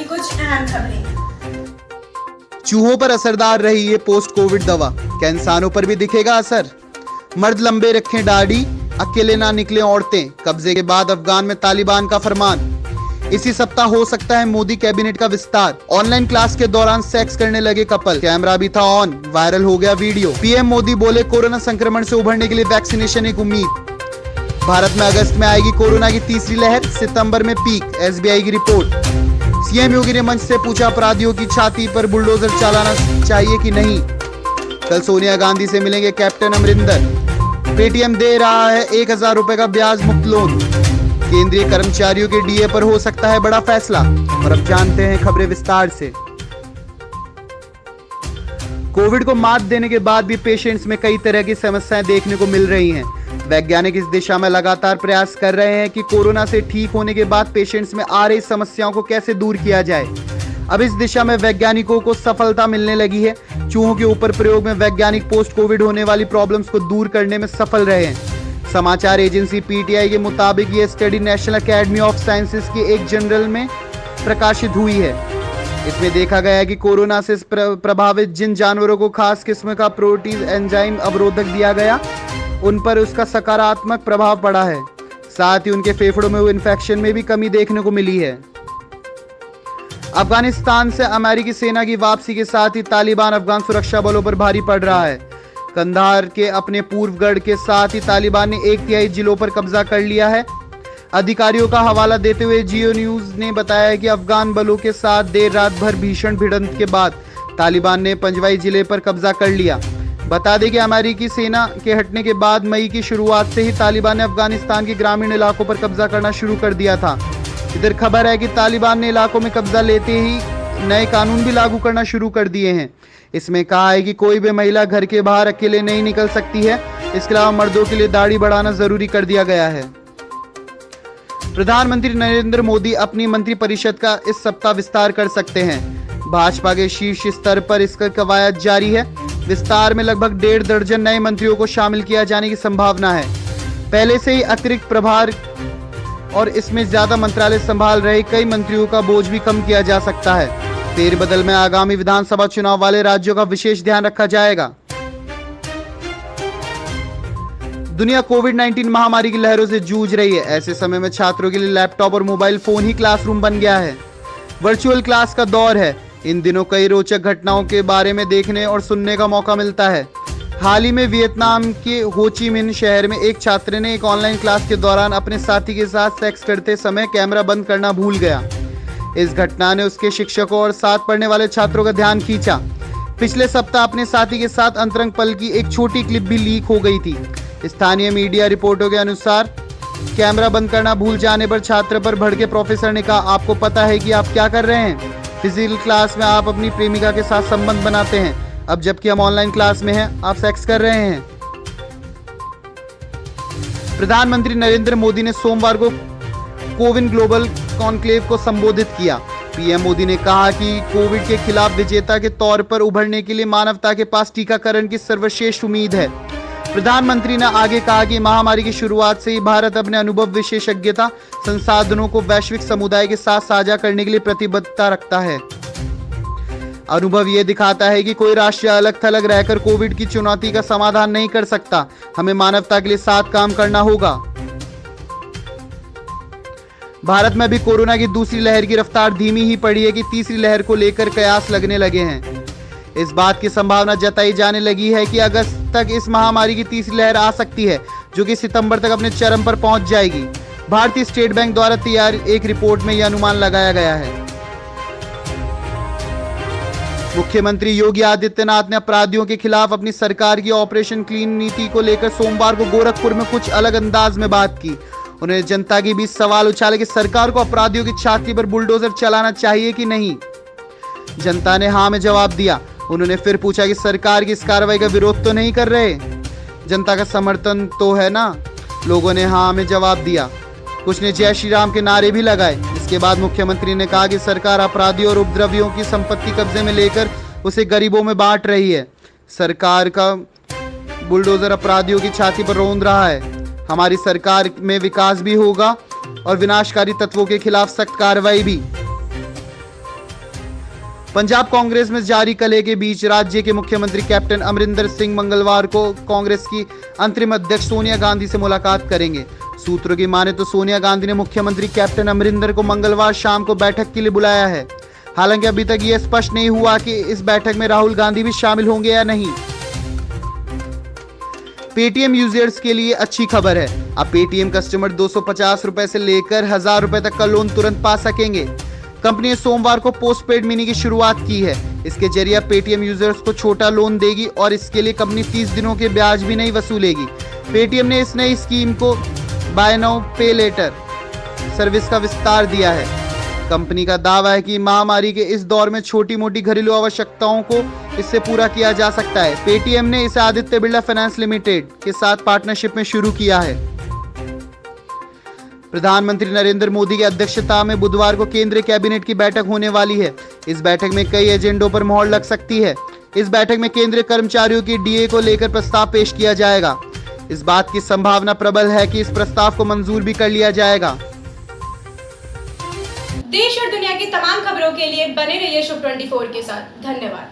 कुछ अहम खबरें। चूहों पर असरदार रही ये पोस्ट कोविड दवा, क्या इंसानों पर भी दिखेगा असर? मर्द लंबे रखें दाढ़ी, अकेले ना निकलें औरतें, कब्जे के बाद अफगान में तालिबान का फरमान। इसी सप्ताह हो सकता है मोदी कैबिनेट का विस्तार। ऑनलाइन क्लास के दौरान सेक्स करने लगे कपल, कैमरा भी था ऑन, वायरल हो गया वीडियो। पीएम मोदी बोले कोरोना संक्रमण से उभरने के लिए वैक्सीनेशन एक उम्मीद। भारत में अगस्त में आएगी कोरोना की तीसरी लहर, सितंबर में पीक, एसबीआई की रिपोर्ट। सीएम योगी ने मंच से पूछा अपराधियों की छाती पर बुलडोजर चलाना चाहिए कि नहीं। कल सोनिया गांधी से मिलेंगे कैप्टन अमरिंदर। पेटीएम दे रहा है 1000 रुपए का ब्याज मुक्त लोन। केंद्रीय कर्मचारियों के डीए पर हो सकता है बड़ा फैसला। और अब जानते हैं खबरें विस्तार से। कोविड को मात देने के बाद भी पेशेंट्स में कई तरह की समस्याएं देखने को मिल रही हैं। वैज्ञानिक इस दिशा में लगातार प्रयास कर रहे हैं कि कोरोना से ठीक होने के बाद पेशेंट्स में आ रही समस्याओं को कैसे दूर किया जाए। अब इस दिशा में वैज्ञानिकों को सफलता मिलने लगी है। चूहों के ऊपर प्रयोग में वैज्ञानिक पोस्ट कोविड होने वाली प्रॉब्लम्स को दूर करने में सफल रहे हैं। समाचार एजेंसी पीटीआई के मुताबिक ये study national academy of sciences की एक जर्नल में प्रकाशित हुई है। इसमें देखा गया है कि कोरोना से प्रभावित जिन जानवरों को खास किस्म का प्रोटीन एंजाइम अवरोधक दिया गया, उन पर उसका सकारात्मक प्रभाव पड़ा है। साथ ही उनके फेफड़ों में इन्फेक्शन में भी कमी देखने को मिली है। अफगानिस्तान से अमेरिकी सेना की वापसी के साथ ही तालिबान अफगान सुरक्षा बलों पर भारी पड़ रहा है। कंधार के अपने पूर्व गढ़ के साथ ही तालिबान ने 1/3 जिलों पर कब्जा कर लिया है। अधिकारियों का हवाला देते हुए जियो न्यूज ने बताया कि अफगान बलों के साथ देर रात भर भीषण भिड़ंत के बाद तालिबान ने पंजवाई जिले पर कब्जा कर लिया। बता दें कि अमेरिकी सेना के हटने के बाद मई की शुरुआत से ही तालिबान ने अफगानिस्तान के ग्रामीण इलाकों पर कब्जा करना शुरू कर दिया था। इधर खबर है कि तालिबान ने इलाकों में कब्जा लेते ही नए कानून भी लागू करना शुरू कर दिए हैं। इसमें कहा है कि कोई भी महिला घर के बाहर अकेले नहीं निकल सकती है। इसके अलावा मर्दों के लिए दाढ़ी बढ़ाना जरूरी कर दिया गया है। प्रधानमंत्री नरेंद्र मोदी अपनी मंत्रिपरिषद का इस सप्ताह विस्तार कर सकते हैं। भाजपा के शीर्ष स्तर पर इसका कवायद जारी है। विस्तार में लगभग 1.5 दर्जन नए मंत्रियों को शामिल किया जाने की संभावना है। पहले से ही अतिरिक्त प्रभार और इसमें ज्यादा मंत्रालय संभाल रहे कई मंत्रियों का बोझ भी कम किया जा सकता है। फेरबदल में आगामी विधानसभा चुनाव वाले राज्यों का विशेष ध्यान रखा जाएगा। दुनिया कोविड-19 महामारी की लहरों से जूझ रही है। ऐसे समय में छात्रों के लिए लैपटॉप और मोबाइल फोन ही क्लासरूम बन गया है। वर्चुअल क्लास का दौर है। इन दिनों कई रोचक घटनाओं के बारे में देखने और सुनने का मौका मिलता है। हाल ही में वियतनाम के हो ची मिन्ह शहर में एक छात्र ने एक ऑनलाइन क्लास के दौरान अपने साथी के साथ सेक्स करते समय कैमरा बंद करना भूल गया। इस घटना ने उसके शिक्षकों और साथ पढ़ने वाले छात्रों का ध्यान खींचा। पिछले सप्ताह अपने साथी के साथ अंतरंग पल की एक छोटी क्लिप भी लीक हो गई थी। स्थानीय मीडिया रिपोर्टों के अनुसार कैमरा बंद करना भूल जाने पर छात्र पर भड़के प्रोफेसर ने कहा, आपको पता है कि आप क्या कर रहे हैं? फिजिकल क्लास में आप अपनी प्रेमिका के साथ संबंध बनाते हैं, अब जबकि हम ऑनलाइन क्लास में हैं आप सेक्स कर रहे हैं। प्रधानमंत्री नरेंद्र मोदी ने सोमवार को कोविन ग्लोबल कॉन्क्लेव को संबोधित किया। पीएम मोदी ने कहा कि कोविड के खिलाफ विजेता के तौर पर उभरने के लिए मानवता के पास टीकाकरण की सर्वश्रेष्ठ उम्मीद है। प्रधानमंत्री ने आगे कहा कि महामारी की शुरुआत से ही भारत अपने अनुभव, विशेषज्ञता, संसाधनों को वैश्विक समुदाय के साथ साझा करने के लिए प्रतिबद्धता रखता है। अनुभव ये दिखाता है कि कोई राष्ट्र अलग थलग रहकर कोविड की चुनौती का समाधान नहीं कर सकता। हमें मानवता के लिए साथ काम करना होगा। भारत में भी कोरोना की दूसरी लहर की रफ्तार धीमी ही पड़ी है कि तीसरी लहर को लेकर कयास लगने लगे हैं। इस बात की संभावना जताई जाने लगी है कि अगस्त तक इस महामारी की तीसरी लहर आ सकती है, जो कि सितंबर तक अपने चरम पर पहुंच जाएगी। भारतीय स्टेट बैंक द्वारा तैयार एक रिपोर्ट में यह अनुमान लगाया गया है। मुख्यमंत्री योगी आदित्यनाथ ने अपराधियों के खिलाफ अपनी सरकार की ऑपरेशन क्लीन नीति को लेकर सोमवार को गोरखपुर में कुछ अलग अंदाज में बात की। उन्होंने जनता के बीच सवाल उछाले कि सरकार को अपराधियों की छाती पर बुलडोजर चलाना चाहिए कि नहीं। जनता ने हाँ में जवाब दिया। उन्होंने फिर पूछा कि सरकार की इस कार्रवाई का विरोध तो नहीं कर रहे, जनता का समर्थन तो है ना। लोगों ने हाँ में जवाब दिया। कुछ ने जय श्री राम के नारे भी लगाए। इसके बाद मुख्यमंत्री ने कहा कि सरकार अपराधियों और उपद्रवियों की संपत्ति कब्जे में लेकर उसे गरीबों में बांट रही है। सरकार का बुलडोजर अपराधियों की छाती पर रौंद रहा है। हमारी सरकार में विकास भी होगा और विनाशकारी तत्वों के खिलाफ सख्त कार्रवाई भी। पंजाब कांग्रेस में जारी कलह के बीच राज्य के मुख्यमंत्री कैप्टन अमरिंदर सिंह मंगलवार को कांग्रेस की अंतरिम अध्यक्ष सोनिया गांधी से मुलाकात करेंगे। सूत्रों की माने तो सोनिया गांधी ने मुख्यमंत्री कैप्टन अमरिंदर को मंगलवार शाम को बैठक के लिए बुलाया है। हालांकि अभी तक यह स्पष्ट नहीं हुआ कि इस बैठक में राहुल गांधी भी शामिल होंगे या नहीं। पेटीएम यूजर्स के लिए अच्छी खबर है। अब पेटीएम कस्टमर 250 रुपए से लेकर 1000 रुपए तक का लोन तुरंत पा सकेंगे। कंपनी ने सोमवार को पोस्टपेड मिनी की शुरुआत की है। इसके जरिए पेटीएम यूजर्स को छोटा लोन देगी और इसके लिए कंपनी 30 दिनों के ब्याज भी नहीं वसूलेगी। पेटीएम ने इस नई स्कीम को बाय नाउ पे लेटर सर्विस का विस्तार दिया है। कंपनी का दावा है कि महामारी के इस दौर में छोटी मोटी घरेलू आवश्यकताओं को इससे पूरा किया जा सकता है। पेटीएम ने इसे आदित्य बिरला फाइनेंस लिमिटेड के साथ पार्टनरशिप में शुरू किया है। प्रधानमंत्री नरेंद्र मोदी की अध्यक्षता में बुधवार को केंद्रीय कैबिनेट की बैठक होने वाली है। इस बैठक में कई एजेंडों पर मोहर लग सकती है। इस बैठक में केंद्रीय कर्मचारियों की डीए को लेकर प्रस्ताव पेश किया जाएगा। इस बात की संभावना प्रबल है कि इस प्रस्ताव को मंजूर भी कर लिया जाएगा। देश और दुनिया की तमाम खबरों के लिए बने रहिए शुभ 24 के साथ। धन्यवाद।